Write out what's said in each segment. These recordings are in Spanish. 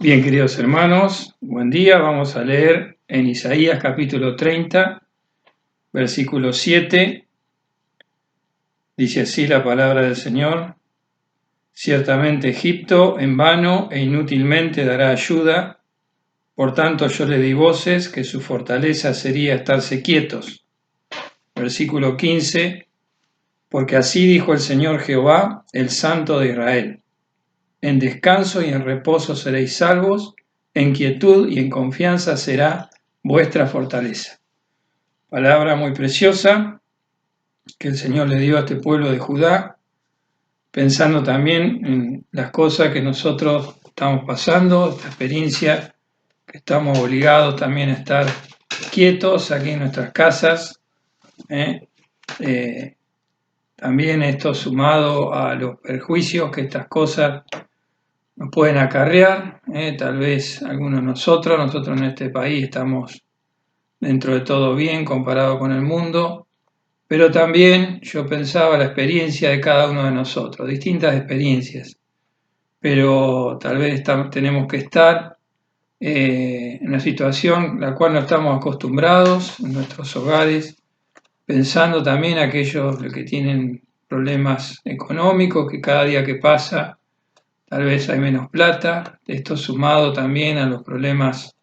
Bien, queridos hermanos, buen día. Vamos a leer en Isaías capítulo 30, versículo 7. Dice así la palabra del Señor: Ciertamente Egipto en vano e inútilmente dará ayuda, por tanto yo le di voces que su fortaleza sería estarse quietos. Versículo 15. Porque así dijo el Señor Jehová, el Santo de Israel: En descanso y en reposo seréis salvos, en quietud y en confianza será vuestra fortaleza. Palabra muy preciosa que el Señor le dio a este pueblo de Judá, pensando también en las cosas que nosotros estamos pasando, esta experiencia que estamos obligados también a estar quietos aquí en nuestras casas. También esto sumado a los perjuicios que estas cosas nos pueden acarrear. Tal vez algunos de nosotros en este país estamos dentro de todo bien comparado con el mundo, pero también yo pensaba la experiencia de cada uno de nosotros, distintas experiencias, pero tal vez tenemos que estar en una situación a la cual no estamos acostumbrados en nuestros hogares, pensando también aquellos que tienen problemas económicos, que cada día que pasa tal vez hay menos plata, esto sumado también a los problemas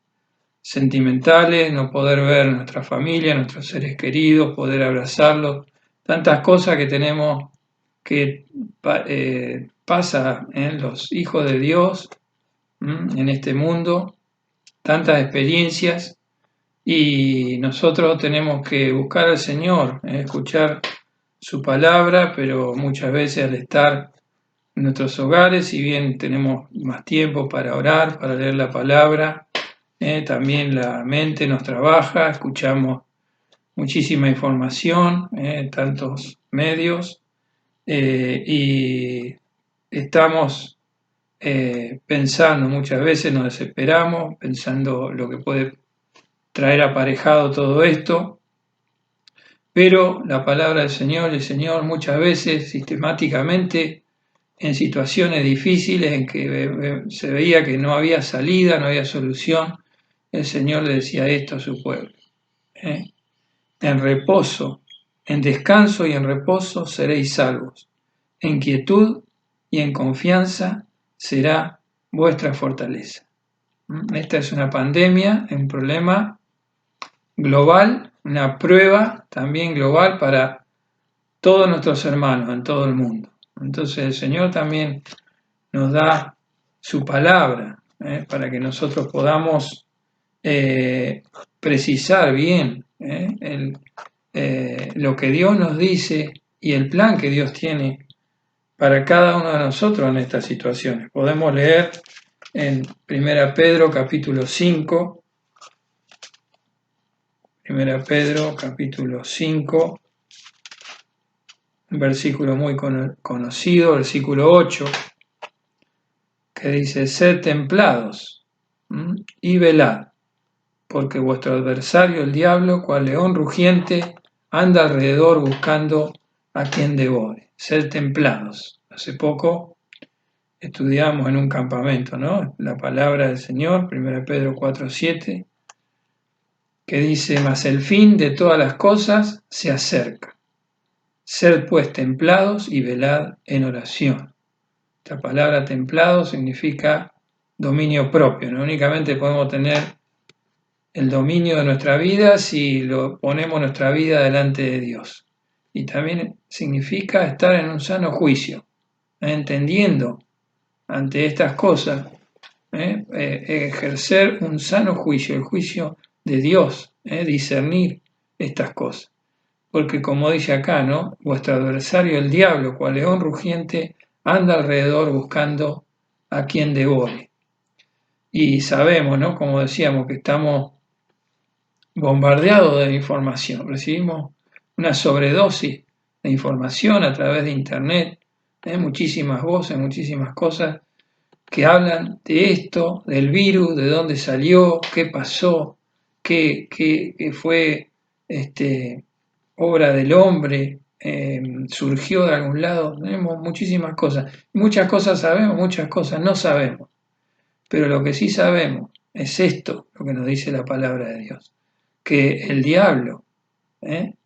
sentimentales, no poder ver a nuestra familia, a nuestros seres queridos, poder abrazarlos, tantas cosas que tenemos que pasa en los hijos de Dios en este mundo, tantas experiencias, y nosotros tenemos que buscar al Señor, escuchar su palabra, pero muchas veces al estar en nuestros hogares, si bien tenemos más tiempo para orar, para leer la palabra, también la mente nos trabaja, escuchamos muchísima información, tantos medios, y estamos pensando, muchas veces nos desesperamos, pensando lo que puede traer aparejado todo esto, pero la palabra del Señor, el Señor muchas veces sistemáticamente en situaciones difíciles en que se veía que no había salida, no había solución, el Señor le decía esto a su pueblo: en reposo, en descanso y en reposo seréis salvos, en quietud y en confianza será vuestra fortaleza. Esta es una pandemia, un problema global, una prueba también global para todos nuestros hermanos en todo el mundo. Entonces el Señor también nos da su palabra para que nosotros podamos precisar bien lo que Dios nos dice y el plan que Dios tiene para cada uno de nosotros en estas situaciones. Podemos leer en 1 Pedro capítulo 5, 1 Pedro capítulo 5, un versículo muy conocido, versículo 8, que dice: sed templados y velad, porque vuestro adversario el diablo, cual león rugiente, anda alrededor buscando a quien devore. Sed templados. Hace poco estudiamos en un campamento, ¿no?, la palabra del Señor, 1 Pedro 4:7, que dice: mas el fin de todas las cosas se acerca. Sed pues templados y velad en oración. Esta palabra templado significa dominio propio. No únicamente podemos tener el dominio de nuestra vida si lo ponemos nuestra vida delante de Dios. Y también significa estar en un sano juicio, entendiendo ante estas cosas, ejercer un sano juicio, el juicio de Dios, discernir estas cosas. Porque como dice acá, ¿no?, vuestro adversario el diablo, cual león rugiente, anda alrededor buscando a quien devore. Y sabemos, ¿no?, como decíamos, que estamos bombardeados de información, recibimos una sobredosis de información a través de internet, muchísimas voces, muchísimas cosas que hablan de esto, del virus, de dónde salió, qué pasó, qué fue obra del hombre, surgió de algún lado. Tenemos muchísimas cosas. Muchas cosas sabemos, muchas cosas no sabemos. Pero lo que sí sabemos es esto, lo que nos dice la palabra de Dios, que el diablo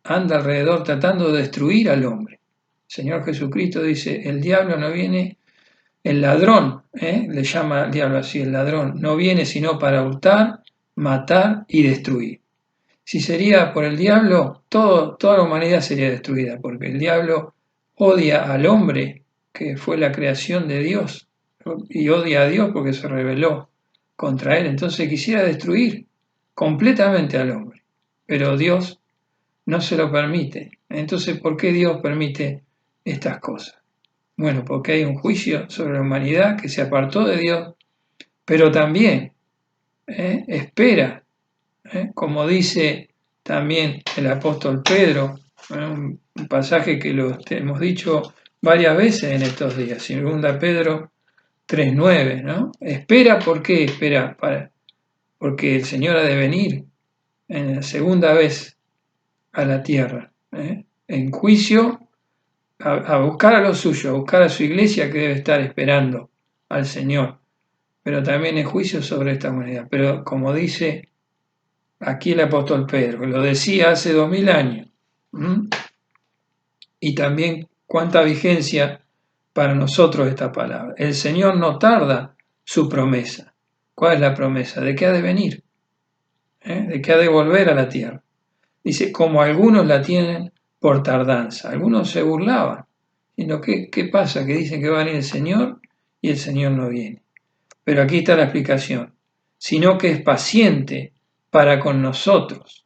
anda alrededor tratando de destruir al hombre. El Señor Jesucristo dice, el diablo no viene, el ladrón, le llama al diablo así, el ladrón, no viene sino para hurtar, matar y destruir. Si sería por el diablo, toda la humanidad sería destruida, porque el diablo odia al hombre, que fue la creación de Dios, y odia a Dios porque se rebeló contra él. Entonces quisiera destruir completamente al hombre, pero Dios no se lo permite. Entonces, ¿por qué Dios permite estas cosas? Bueno, porque hay un juicio sobre la humanidad que se apartó de Dios, pero también espera, como dice también el apóstol Pedro, un pasaje que lo hemos dicho varias veces en estos días, 2 Pedro 3:9, ¿no? Espera, ¿por qué espera? Porque el Señor ha de venir en la segunda vez a la tierra, en juicio, a buscar a lo suyo, a buscar a su iglesia que debe estar esperando al Señor, pero también en juicio sobre esta humanidad. Pero como dice aquí el apóstol Pedro, que lo decía hace 2000 años, y también cuánta vigencia para nosotros esta palabra. El Señor no tarda su promesa. ¿Cuál es la promesa? De que ha de venir, de que ha de volver a la tierra. Dice, como algunos la tienen por tardanza. Algunos se burlaban. Sino, ¿qué pasa? Que dicen que va a venir el Señor y el Señor no viene. Pero aquí está la explicación. Sino que es paciente para con nosotros.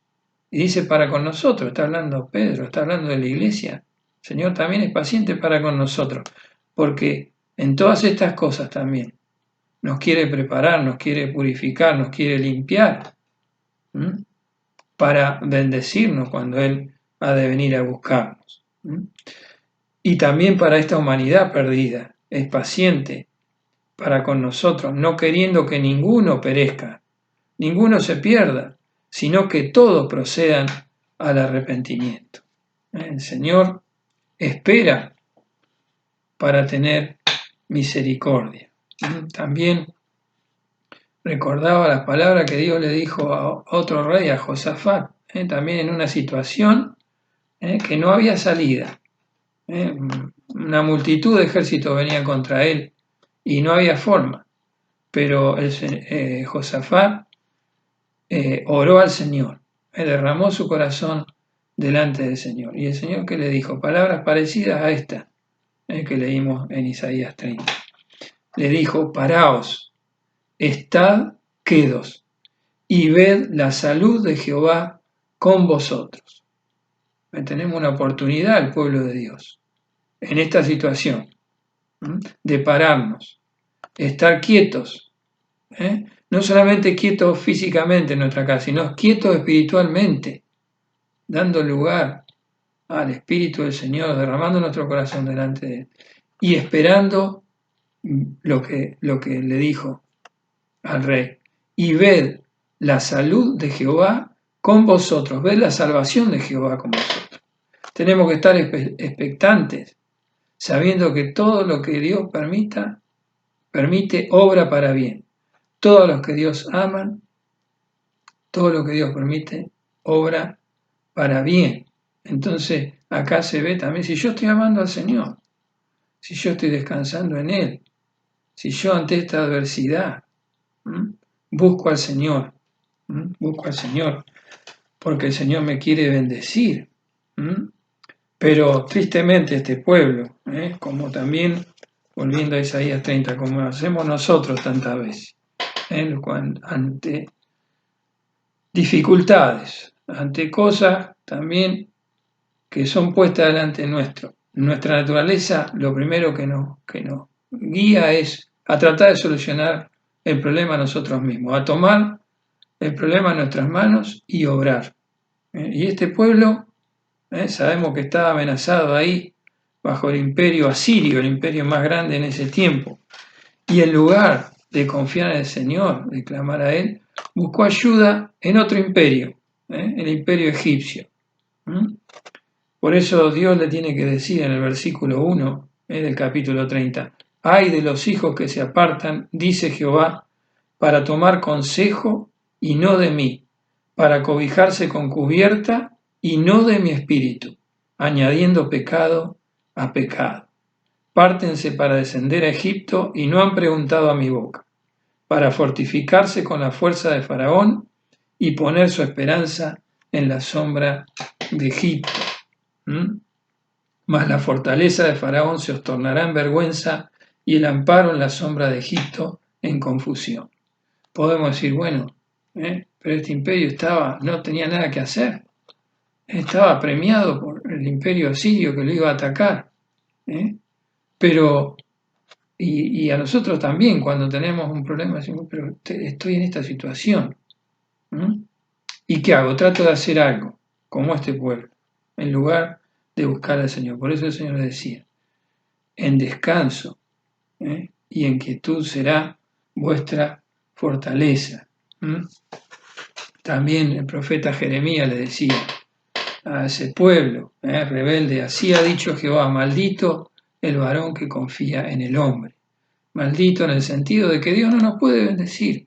Y dice para con nosotros, está hablando Pedro, está hablando de la iglesia. El Señor también es paciente para con nosotros. Porque en todas estas cosas también nos quiere preparar, nos quiere purificar, nos quiere limpiar. Para bendecirnos cuando Él ha de venir a buscarnos. Y también para esta humanidad perdida, es paciente para con nosotros, no queriendo que ninguno perezca, ninguno se pierda, sino que todos procedan al arrepentimiento. El Señor espera para tener misericordia. También recordaba las palabras que Dios le dijo a otro rey, a Josafat, también en una situación que no había salida. Una multitud de ejércitos venía contra él y no había forma. Pero Josafat oró al Señor, derramó su corazón delante del Señor. Y el Señor, ¿qué le dijo? Palabras parecidas a esta que leímos en Isaías 30. Le dijo, paraos, estad quedos y ved la salud de Jehová con vosotros. Tenemos una oportunidad, el pueblo de Dios, en esta situación, de pararnos, estar quietos, no solamente quietos físicamente en nuestra casa, sino quietos espiritualmente, dando lugar al Espíritu del Señor, derramando nuestro corazón delante de Él y esperando lo que le dijo al rey. Y ved la salud de Jehová con vosotros, ved la salvación de Jehová con vosotros. Tenemos que estar expectantes, sabiendo que todo lo que Dios permite obra para bien. Todos los que Dios aman, todo lo que Dios permite, obra para bien. Entonces, acá se ve también, si yo estoy amando al Señor, si yo estoy descansando en Él, si yo ante esta adversidad busco al Señor, porque el Señor me quiere bendecir. Pero tristemente este pueblo, como también, volviendo a Isaías 30, como hacemos nosotros tantas veces, ante dificultades, ante cosas también que son puestas delante nuestro. Nuestra naturaleza, lo primero que nos guía es a tratar de solucionar el problema nosotros mismos, a tomar el problema en nuestras manos y obrar. Y este pueblo, sabemos que estaba amenazado ahí bajo el imperio asirio, el imperio más grande en ese tiempo. Y en lugar de confiar en el Señor, de clamar a Él, buscó ayuda en otro imperio, el imperio egipcio. Por eso Dios le tiene que decir en el versículo 1 del capítulo 30, ay de los hijos que se apartan, dice Jehová, para tomar consejo y no de mí, para cobijarse con cubierta y no de mi espíritu, añadiendo pecado a pecado. Pártense para descender a Egipto y no han preguntado a mi boca, para fortificarse con la fuerza de Faraón y poner su esperanza en la sombra de Egipto. Mas la fortaleza de Faraón se os tornará en vergüenza y el amparo en la sombra de Egipto en confusión. Podemos decir, bueno, pero este imperio no tenía nada que hacer. Estaba premiado por el imperio asirio que lo iba a atacar. Pero, y a nosotros también, cuando tenemos un problema, decimos, pero estoy en esta situación. ¿Y qué hago? Trato de hacer algo, como este pueblo, en lugar de buscar al Señor. Por eso el Señor decía, en descanso y en quietud será vuestra fortaleza. También el profeta Jeremías le decía a ese pueblo rebelde, así ha dicho Jehová, maldito el varón que confía en el hombre. Maldito en el sentido de que Dios no nos puede bendecir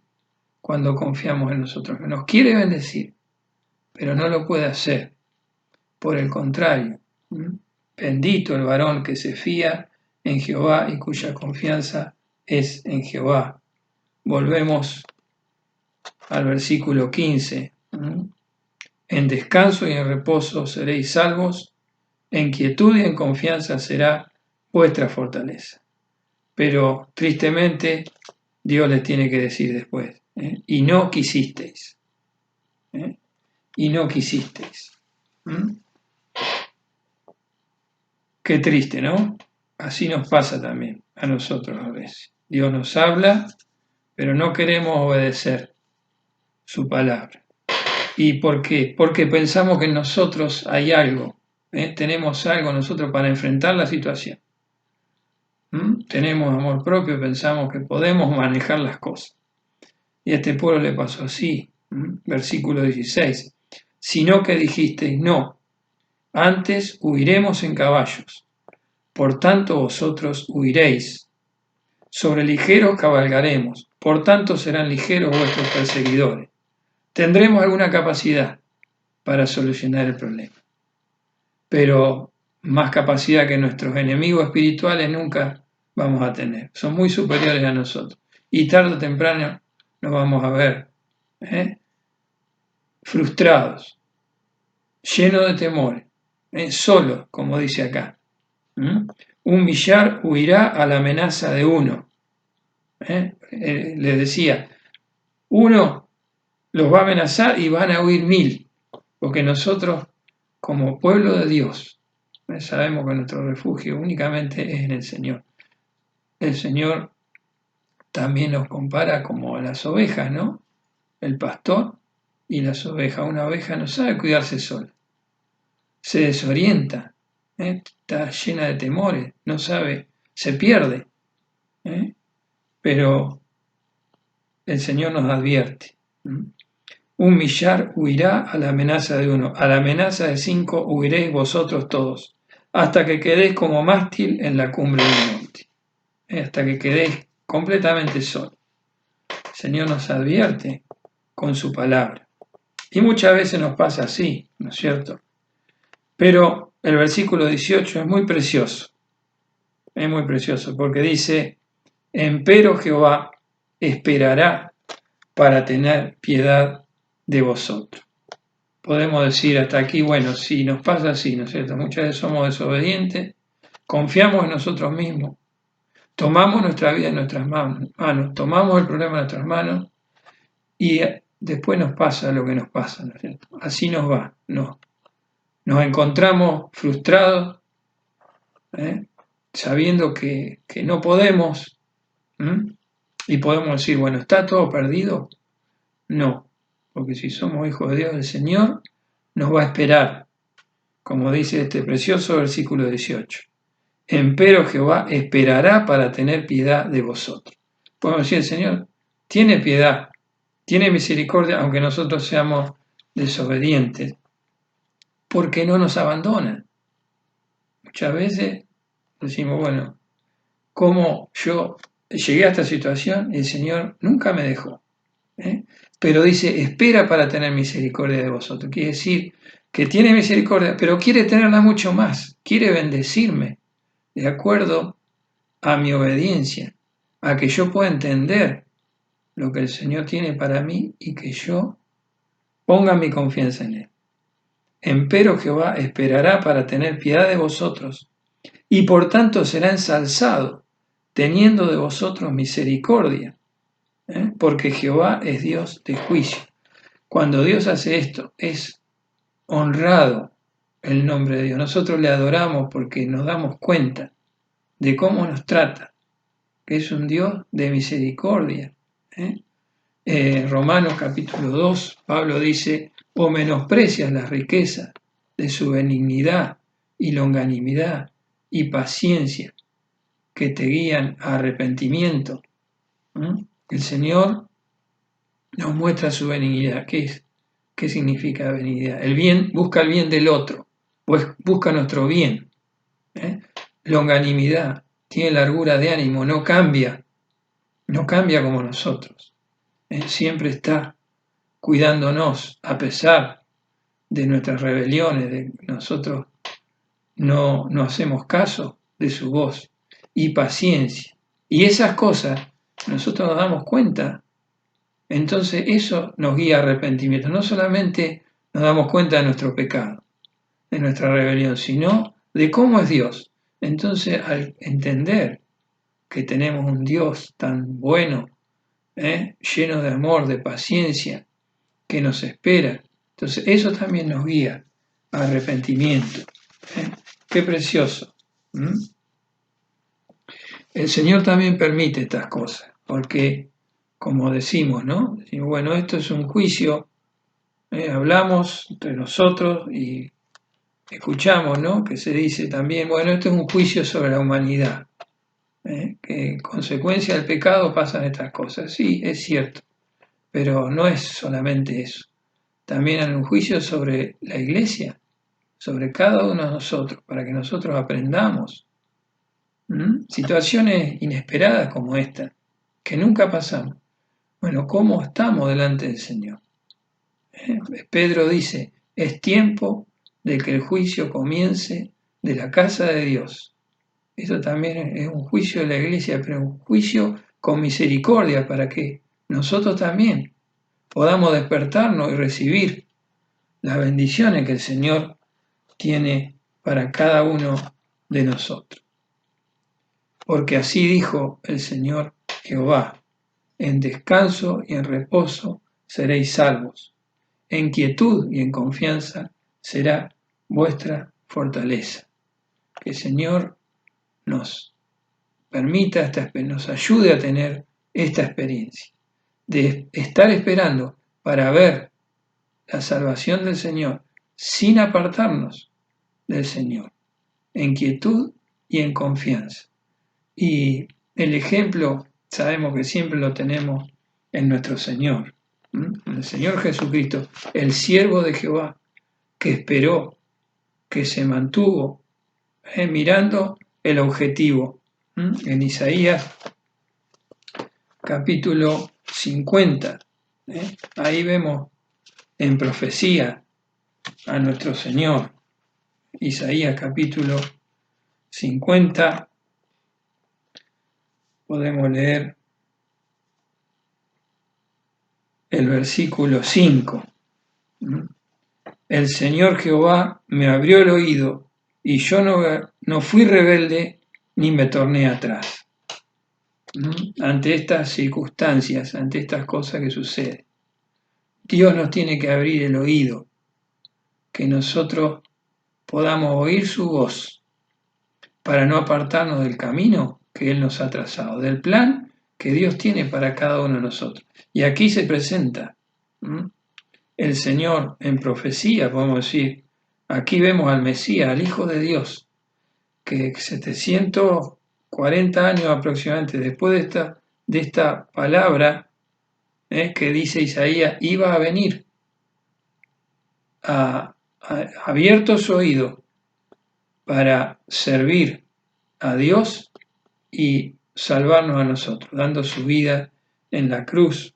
cuando confiamos en nosotros. Nos quiere bendecir, pero no lo puede hacer. Por el contrario, bendito el varón que se fía en Jehová y cuya confianza es en Jehová. Volvemos al versículo 15. En descanso y en reposo seréis salvos, en quietud y en confianza será vuestra fortaleza. Pero tristemente Dios les tiene que decir después, y no quisisteis. Y no quisisteis. Qué triste, ¿no? Así nos pasa también a nosotros a veces. Dios nos habla, pero no queremos obedecer su palabra. ¿Y por qué? Porque pensamos que en nosotros hay algo, tenemos algo nosotros para enfrentar la situación. Tenemos amor propio, pensamos que podemos manejar las cosas. Y a este pueblo le pasó así, versículo 16. Sino que dijisteis, no, antes huiremos en caballos, por tanto vosotros huiréis. Sobre ligeros cabalgaremos, por tanto serán ligeros vuestros perseguidores. Tendremos alguna capacidad para solucionar el problema, pero más capacidad que nuestros enemigos espirituales nunca vamos a tener. Son muy superiores a nosotros. Y tarde o temprano nos vamos a ver frustrados, llenos de temores, solos, como dice acá. Un millar huirá a la amenaza de uno. Les decía, uno los va a amenazar y van a huir 1000, porque nosotros, como pueblo de Dios, sabemos que nuestro refugio únicamente es en el Señor. El Señor también nos compara como a las ovejas, ¿no? El pastor y las ovejas. Una oveja no sabe cuidarse sola, se desorienta, está llena de temores, no sabe, se pierde. Pero el Señor nos advierte. Un millar huirá a la amenaza de uno, a la amenaza de 5 huiréis vosotros todos, hasta que quedéis como mástil en la cumbre del monte, hasta que quedéis completamente solos. El Señor nos advierte con su palabra. Y muchas veces nos pasa así, ¿no es cierto? Pero el versículo 18 es muy precioso, porque dice, empero Jehová esperará para tener piedad de vosotros. Podemos decir hasta aquí, bueno, si nos pasa así, ¿no es cierto? Muchas veces somos desobedientes, confiamos en nosotros mismos, tomamos nuestra vida en nuestras manos, tomamos el problema en nuestras manos y después nos pasa lo que nos pasa, ¿no es cierto? Así nos va, no. Nos encontramos frustrados, sabiendo que no podemos, y podemos decir, bueno, ¿está todo perdido? No, porque si somos hijos de Dios, el Señor nos va a esperar, como dice este precioso versículo 18. Empero Jehová esperará para tener piedad de vosotros. Podemos decir, el Señor tiene piedad, tiene misericordia, aunque nosotros seamos desobedientes, porque no nos abandona. Muchas veces decimos, bueno, ¿cómo yo llegué a esta situación y el Señor nunca me dejó. Pero dice, espera para tener misericordia de vosotros. Quiere decir que tiene misericordia, pero quiere tenerla mucho más. Quiere bendecirme de acuerdo a mi obediencia, a que yo pueda entender lo que el Señor tiene para mí y que yo ponga mi confianza en Él. Empero Jehová esperará para tener piedad de vosotros, y por tanto será ensalzado, teniendo de vosotros misericordia, porque Jehová es Dios de juicio. Cuando Dios hace esto, es honrado el nombre de Dios. Nosotros le adoramos porque nos damos cuenta de cómo nos trata, que es un Dios de misericordia. Romanos capítulo 2, Pablo dice, o menosprecias las riquezas de su benignidad y longanimidad y paciencia que te guían a arrepentimiento. El Señor nos muestra su benignidad. ¿Qué significa benignidad? El bien, busca el bien del otro, pues busca nuestro bien. Longanimidad, tiene largura de ánimo, no cambia como nosotros. Siempre está cuidándonos a pesar de nuestras rebeliones, de nosotros no hacemos caso de su voz. Y paciencia. Y esas cosas nosotros nos damos cuenta. Entonces eso nos guía a arrepentimiento. No solamente nos damos cuenta de nuestro pecado, de nuestra rebelión, sino de cómo es Dios. Entonces al entender que tenemos un Dios tan bueno, lleno de amor, de paciencia, que nos espera, entonces eso también nos guía a arrepentimiento. Qué precioso. El Señor también permite estas cosas, porque, como decimos, ¿no? Decimos, bueno, esto es un juicio, hablamos entre nosotros y escuchamos, ¿no? Que se dice también, bueno, esto es un juicio sobre la humanidad, que en consecuencia del pecado pasan estas cosas. Sí, es cierto, pero no es solamente eso. También hay un juicio sobre la iglesia, sobre cada uno de nosotros, para que nosotros aprendamos. Situaciones inesperadas como esta, que nunca pasamos. Bueno, ¿cómo estamos delante del Señor? Pedro dice, es tiempo de que el juicio comience de la casa de Dios. Eso también es un juicio de la iglesia, pero un juicio con misericordia para que nosotros también podamos despertarnos y recibir las bendiciones que el Señor tiene para cada uno de nosotros. Porque así dijo el Señor Jehová, en descanso y en reposo seréis salvos, en quietud y en confianza será vuestra fortaleza. Que el Señor nos permita, nos ayude a tener esta experiencia, de estar esperando para ver la salvación del Señor sin apartarnos del Señor, en quietud y en confianza. Y el ejemplo sabemos que siempre lo tenemos en nuestro Señor, en el Señor Jesucristo, el siervo de Jehová, que esperó, que se mantuvo mirando el objetivo. En Isaías capítulo 50, ahí vemos en profecía a nuestro Señor. Isaías capítulo 50, podemos leer el versículo 5. El Señor Jehová me abrió el oído y yo no fui rebelde ni me torné atrás. Ante estas circunstancias, ante estas cosas que suceden, Dios nos tiene que abrir el oído, que nosotros podamos oír su voz para no apartarnos del camino que Él nos ha trazado, del plan que Dios tiene para cada uno de nosotros. Y aquí se presenta el Señor en profecía, podemos decir, aquí vemos al Mesías, al Hijo de Dios, que 740 años aproximadamente después de esta palabra que dice Isaías, iba a venir, abierto su oído para servir a Dios y salvarnos a nosotros, dando su vida en la cruz.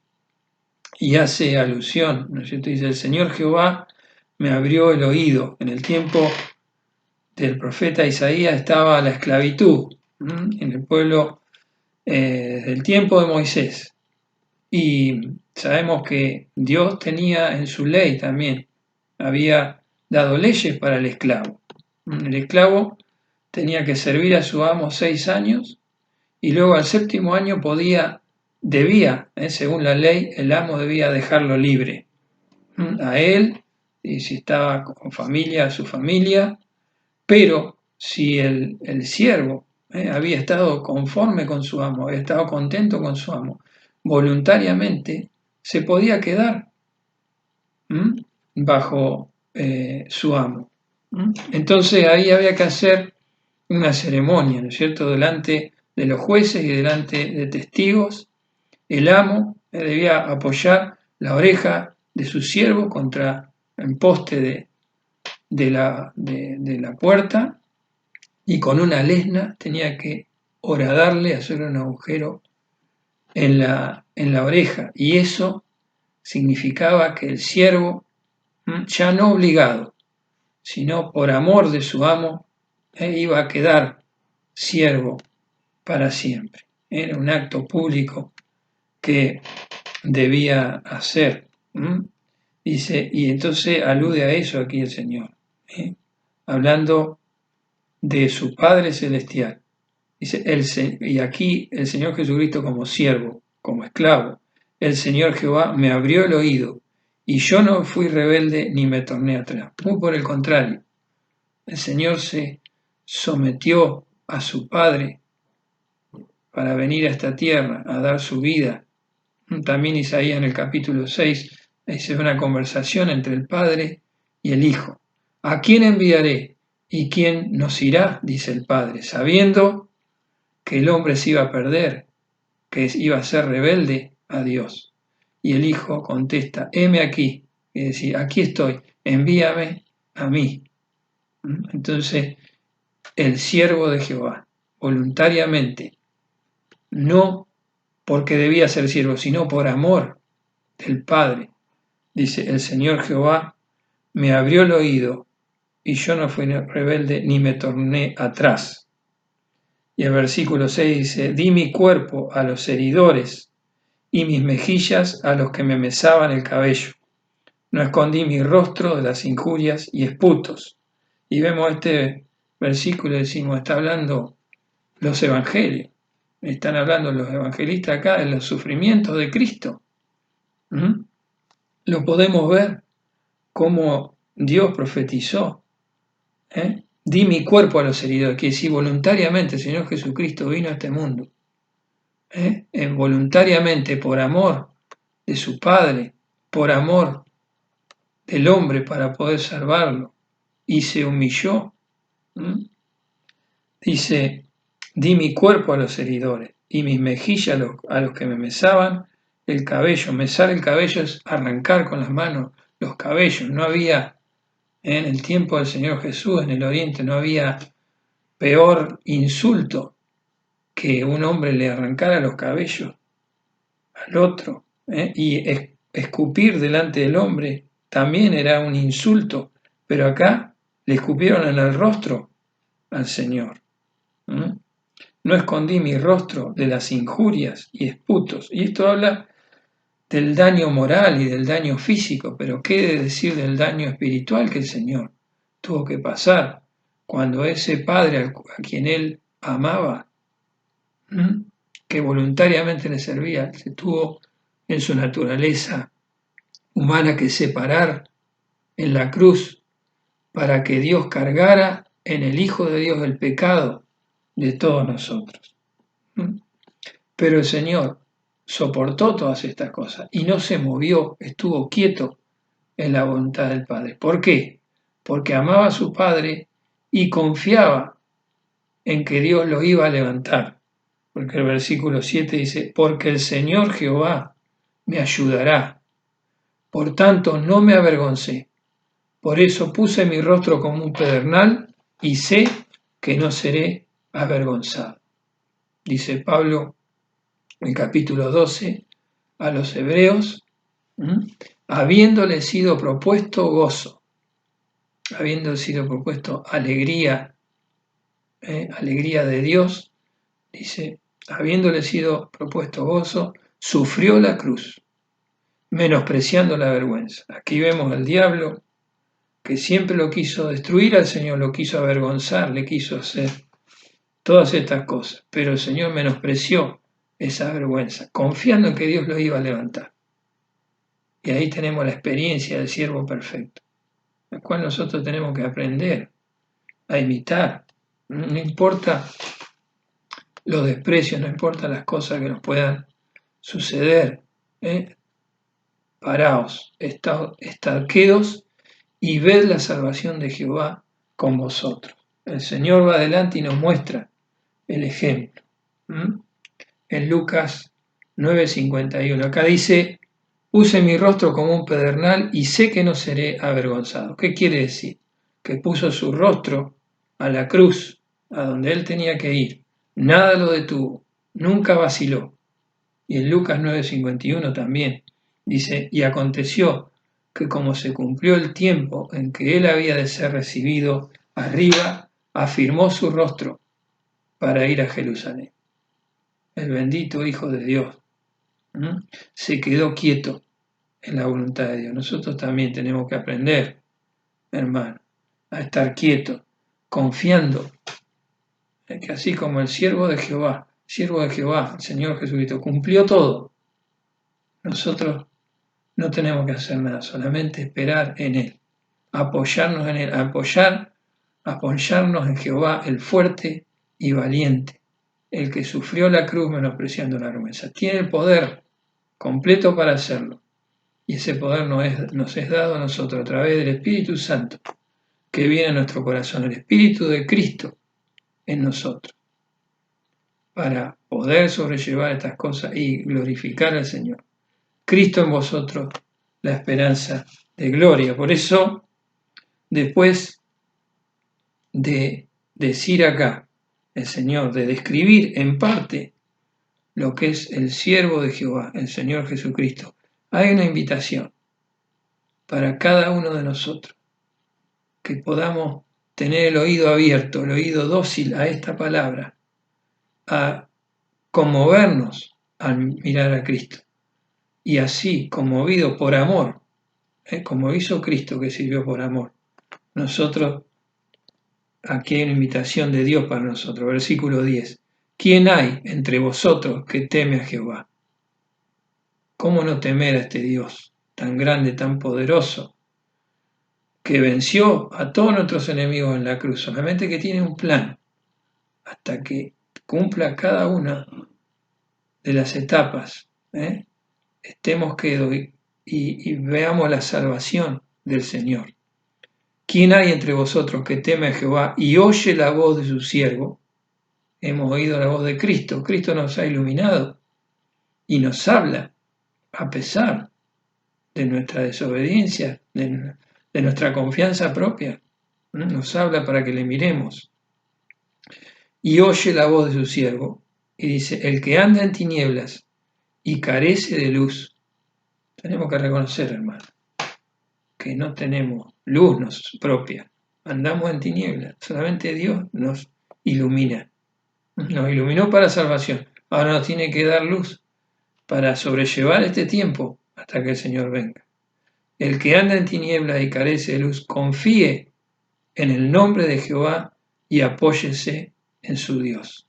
Y hace alusión, ¿no es cierto? Dice, el Señor Jehová me abrió el oído. En el tiempo del profeta Isaías estaba la esclavitud en el pueblo del tiempo de Moisés. Y sabemos que Dios tenía en su ley también, había dado leyes para el esclavo. El esclavo tenía que servir a su amo 6 años y luego al 7.º año debía, según la ley, el amo debía dejarlo libre. A él, y si estaba con familia, a su familia, pero si el siervo había estado conforme con su amo, había estado contento con su amo, voluntariamente se podía quedar bajo su amo. Entonces ahí había que hacer una ceremonia, ¿no es cierto?, delante de los jueces y delante de testigos. El amo debía apoyar la oreja de su siervo contra el poste de la puerta y con una lesna tenía que horadarle, hacer un agujero en la oreja. Y eso significaba que el siervo, ya no obligado, sino por amor de su amo, iba a quedar siervo para siempre. Era un acto público que debía hacer. Dice, y entonces alude a eso aquí el Señor, hablando de su Padre Celestial. Dice, y aquí el Señor Jesucristo como siervo, como esclavo. El Señor Jehová me abrió el oído y yo no fui rebelde ni me torné atrás. Muy por el contrario, el Señor se sometió a su Padre para venir a esta tierra, a dar su vida. También Isaías en el capítulo 6 dice una conversación entre el Padre y el Hijo. ¿A quién enviaré y quién nos irá? Dice el Padre, sabiendo que el hombre se iba a perder, que iba a ser rebelde a Dios. Y el Hijo contesta, heme aquí, es decir, aquí estoy, envíame a mí. Entonces, el siervo de Jehová, voluntariamente, no porque debía ser siervo, sino por amor del Padre. Dice, el Señor Jehová me abrió el oído y yo no fui rebelde ni me torné atrás. Y el versículo 6 dice, di mi cuerpo a los heridores y mis mejillas a los que me mesaban el cabello. No escondí mi rostro de las injurias y esputos. Y vemos este versículo y decimos, está hablando los evangelios. Están hablando los evangelistas acá de los sufrimientos de Cristo. Lo podemos ver como Dios profetizó. Di mi cuerpo a los heridos, que si voluntariamente el Señor Jesucristo vino a este mundo, voluntariamente por amor de su Padre, por amor del hombre para poder salvarlo, y se humilló. Dice, di mi cuerpo a los heridores y mis mejillas a los que me mesaban el cabello. Mesar el cabello es arrancar con las manos los cabellos. No había, en el tiempo del Señor Jesús, en el Oriente, no había peor insulto que un hombre le arrancara los cabellos al otro. Y escupir delante del hombre también era un insulto, pero acá le escupieron en el rostro al Señor. No escondí mi rostro de las injurias y esputos. Y esto habla del daño moral y del daño físico, pero ¿qué decir del daño espiritual que el Señor tuvo que pasar cuando ese Padre a quien Él amaba, que voluntariamente le servía, se tuvo en su naturaleza humana que separar en la cruz para que Dios cargara en el Hijo de Dios el pecado de todos nosotros? Pero el Señor soportó todas estas cosas y no se movió, estuvo quieto en la voluntad del Padre. ¿Por qué? Porque amaba a su Padre y confiaba en que Dios lo iba a levantar. Porque el versículo 7 dice, porque el Señor Jehová me ayudará. Por tanto, no me avergoncé. Por eso puse mi rostro como un pedernal y sé que no seré avergonzado. dice Pablo en el capítulo 12 a los hebreos, habiéndole sido propuesto gozo, habiendo sido propuesto alegría, alegría de Dios, dice, habiéndole sido propuesto gozo, sufrió la cruz, menospreciando la vergüenza. Aquí vemos al diablo que siempre lo quiso destruir al Señor, lo quiso avergonzar, le quiso hacer todas estas cosas, pero el Señor menospreció esa vergüenza, confiando en que Dios lo iba a levantar. Y ahí tenemos la experiencia del siervo perfecto, la cual nosotros tenemos que aprender a imitar. No importa los desprecios, no importa las cosas que nos puedan suceder. Paraos, estad quedos y ved la salvación de Jehová con vosotros. El Señor va adelante y nos muestra el ejemplo. En Lucas 9:51, acá dice, puse mi rostro como un pedernal y sé que no seré avergonzado. ¿Qué quiere decir? Que puso su rostro a la cruz, a donde él tenía que ir. Nada lo detuvo, nunca vaciló. Y en Lucas 9:51 también dice, y aconteció que como se cumplió el tiempo en que él había de ser recibido arriba, afirmó su rostro para ir a Jerusalén. El bendito Hijo de Dios se quedó quieto en la voluntad de Dios. Nosotros también tenemos que aprender, hermano, a estar quietos, confiando en que así como el siervo de Jehová, el Señor Jesucristo, cumplió todo, nosotros no tenemos que hacer nada, solamente esperar en Él, apoyarnos en Él, apoyarnos en Jehová, el fuerte y valiente, el que sufrió la cruz menospreciando la vergüenza. Tiene el poder completo para hacerlo. Y ese poder nos es dado a nosotros a través del Espíritu Santo que viene a nuestro corazón, el Espíritu de Cristo en nosotros, para poder sobrellevar estas cosas y glorificar al Señor. Cristo en vosotros, la esperanza de gloria. Por eso, después de decir acá el Señor, de describir en parte lo que es el siervo de Jehová, el Señor Jesucristo, hay una invitación para cada uno de nosotros, que podamos tener el oído abierto, el oído dócil a esta palabra, a conmovernos al mirar a Cristo. Y así, conmovido por amor, como hizo Cristo que sirvió por amor, nosotros, aquí hay una invitación de Dios para nosotros, versículo 10. ¿Quién hay entre vosotros que teme a Jehová? ¿Cómo no temer a este Dios tan grande, tan poderoso, que venció a todos nuestros enemigos en la cruz? Solamente que tiene un plan hasta que cumpla cada una de las etapas, estemos quedos y veamos la salvación del Señor. ¿Quién hay entre vosotros que teme a Jehová y oye la voz de su siervo? Hemos oído la voz de Cristo. Cristo nos ha iluminado y nos habla a pesar de nuestra desobediencia, de nuestra confianza propia. Nos habla para que le miremos. Y oye la voz de su siervo. Y dice, el que anda en tinieblas y carece de luz. Tenemos que reconocer, hermano, que no tenemos luz propia. Andamos en tinieblas. Solamente Dios nos ilumina. Nos iluminó para salvación. Ahora nos tiene que dar luz para sobrellevar este tiempo hasta que el Señor venga. El que anda en tinieblas y carece de luz, confíe en el nombre de Jehová y apóyese en su Dios.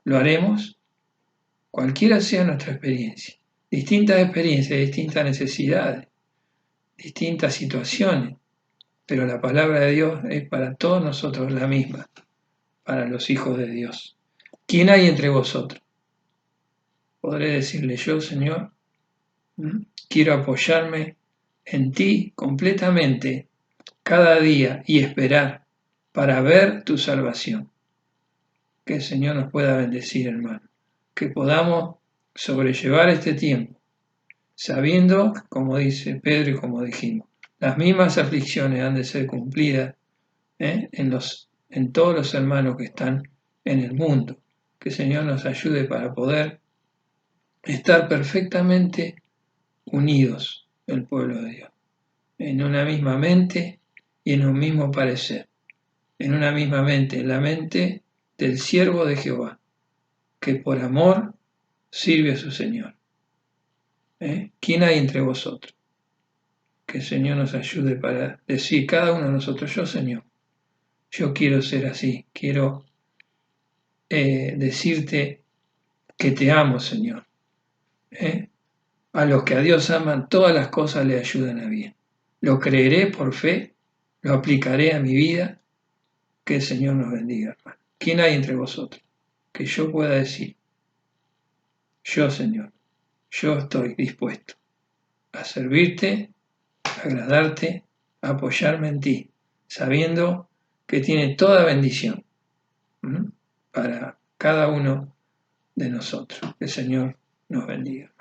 ¿Lo haremos? Cualquiera sea nuestra experiencia. Distintas experiencias, distintas necesidades, distintas situaciones, pero la palabra de Dios es para todos nosotros la misma, para los hijos de Dios. ¿Quién hay entre vosotros? Podré decirle yo, Señor, quiero apoyarme en ti completamente cada día y esperar para ver tu salvación. Que el Señor nos pueda bendecir, hermano, que podamos sobrellevar este tiempo, sabiendo, como dice Pedro y como dijimos, las mismas aflicciones han de ser cumplidas en todos los hermanos que están en el mundo, Que el Señor nos ayude para poder estar perfectamente unidos, el pueblo de Dios, en una misma mente y en un mismo parecer, en una misma mente, la mente del siervo de Jehová, que por amor sirve a su Señor. ¿Quién hay entre vosotros? Que el Señor nos ayude para decir cada uno de nosotros, yo Señor, yo quiero ser así, quiero decirte que te amo, Señor. A los que a Dios aman, todas las cosas le ayudan a bien. Lo creeré por fe, lo aplicaré a mi vida. Que el Señor nos bendiga, hermano. ¿Quién hay entre vosotros? Que yo pueda decir, yo, Señor, yo estoy dispuesto a servirte, a agradarte, a apoyarme en ti, sabiendo que tiene toda bendición para cada uno de nosotros. Que el Señor nos bendiga.